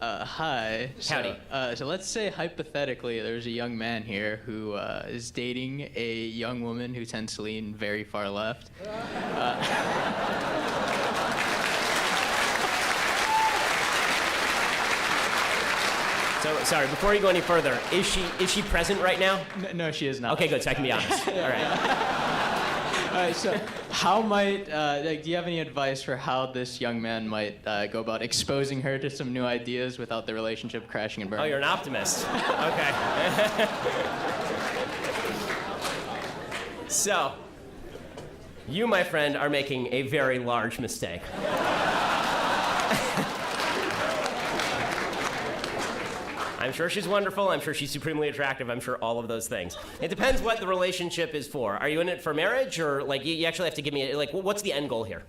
Hi. Howdy. So let's say hypothetically there's a young man here who is dating a young woman who tends to lean very far left. So, sorry, before you go any further, is she present right now? No, she is not. Okay, good, so I can be honest. All right. All right, so how might, do you have any advice for how this young man might go about exposing her to some new ideas without the relationship crashing and burning? Oh, you're an optimist. Okay. So, you, my friend, are making a very large mistake. I'm sure she's wonderful. I'm sure she's supremely attractive. I'm sure all of those things. It depends what the relationship is for. Are you in it for marriage, or like you actually have to give me like what's the end goal here?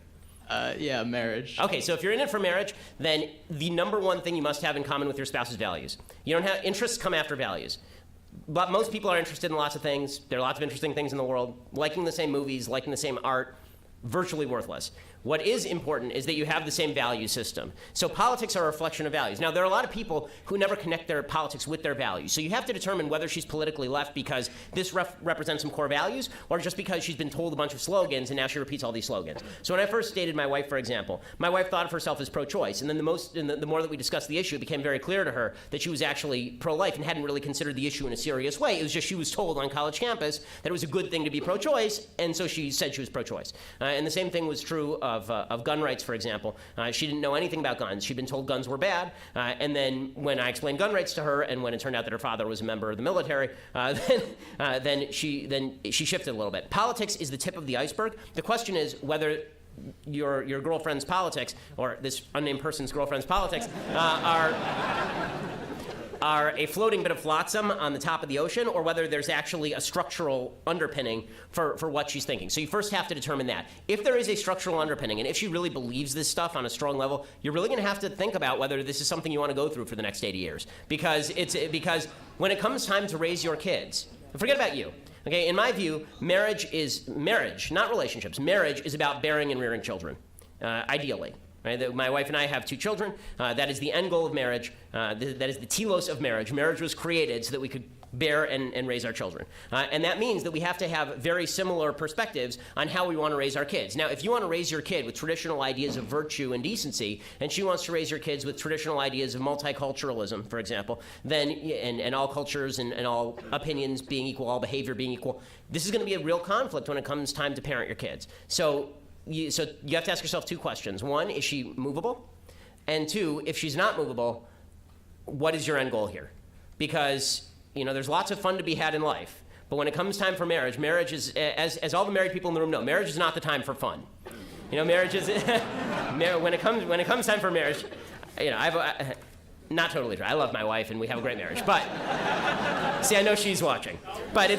Yeah, marriage. Okay, so if you're in it for marriage, then the number one thing you must have in common with your spouse is values. You don't have interests come after values. But most people are interested in lots of things. There are lots of interesting things in the world. Liking the same movies, liking the same art, virtually worthless. What is important is that you have the same value system. So politics are a reflection of values. Now, there are a lot of people who never connect their politics with their values. So you have to determine whether she's politically left because this represents some core values, or just because she's been told a bunch of slogans and now she repeats all these slogans. So when I first dated my wife, for example, my wife thought of herself as pro-choice. And then the more that we discussed the issue, it became very clear to her that she was actually pro-life and hadn't really considered the issue in a serious way. It was just she was told on college campus that it was a good thing to be pro-choice, and so she said she was pro-choice. And the same thing was true of gun rights, for example. She didn't know anything about guns. She'd been told guns were bad, and then when I explained gun rights to her, and when it turned out that her father was a member of the military, then she shifted a little bit. Politics is the tip of the iceberg. The question is whether your girlfriend's politics, or this unnamed person's girlfriend's politics, are a floating bit of flotsam on the top of the ocean, or whether there's actually a structural underpinning for what she's thinking. So you first have to determine that. If there is a structural underpinning, and if she really believes this stuff on a strong level, you're really going to have to think about whether this is something you want to go through for the next 80 years. Because when it comes time to raise your kids, forget about you. Okay, in my view, marriage, not relationships. Marriage is about bearing and rearing children, ideally. Right? My wife and I have 2 children. That is the end goal of marriage. That is the telos of marriage. Marriage was created so that we could bear and raise our children. And that means that we have to have very similar perspectives on how we want to raise our kids. Now, if you want to raise your kid with traditional ideas of virtue and decency, and she wants to raise your kids with traditional ideas of multiculturalism, for example, then and all cultures and all opinions being equal, all behavior being equal, this is going to be a real conflict when it comes time to parent your kids. So you have to ask yourself 2 questions. 1, is she movable? And 2, if she's not movable, what is your end goal here? Because there's lots of fun to be had in life, but when it comes time for marriage, marriage is, as all the married people in the room know, marriage is not the time for fun. Marriage is when it comes time for marriage. Not totally true. I love my wife and we have a great marriage, but see, I know she's watching. But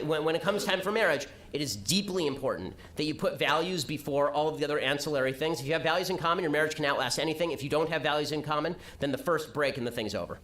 when it comes time for marriage, it is deeply important that you put values before all of the other ancillary things. If you have values in common, your marriage can outlast anything. If you don't have values in common, then the first break and the thing's over.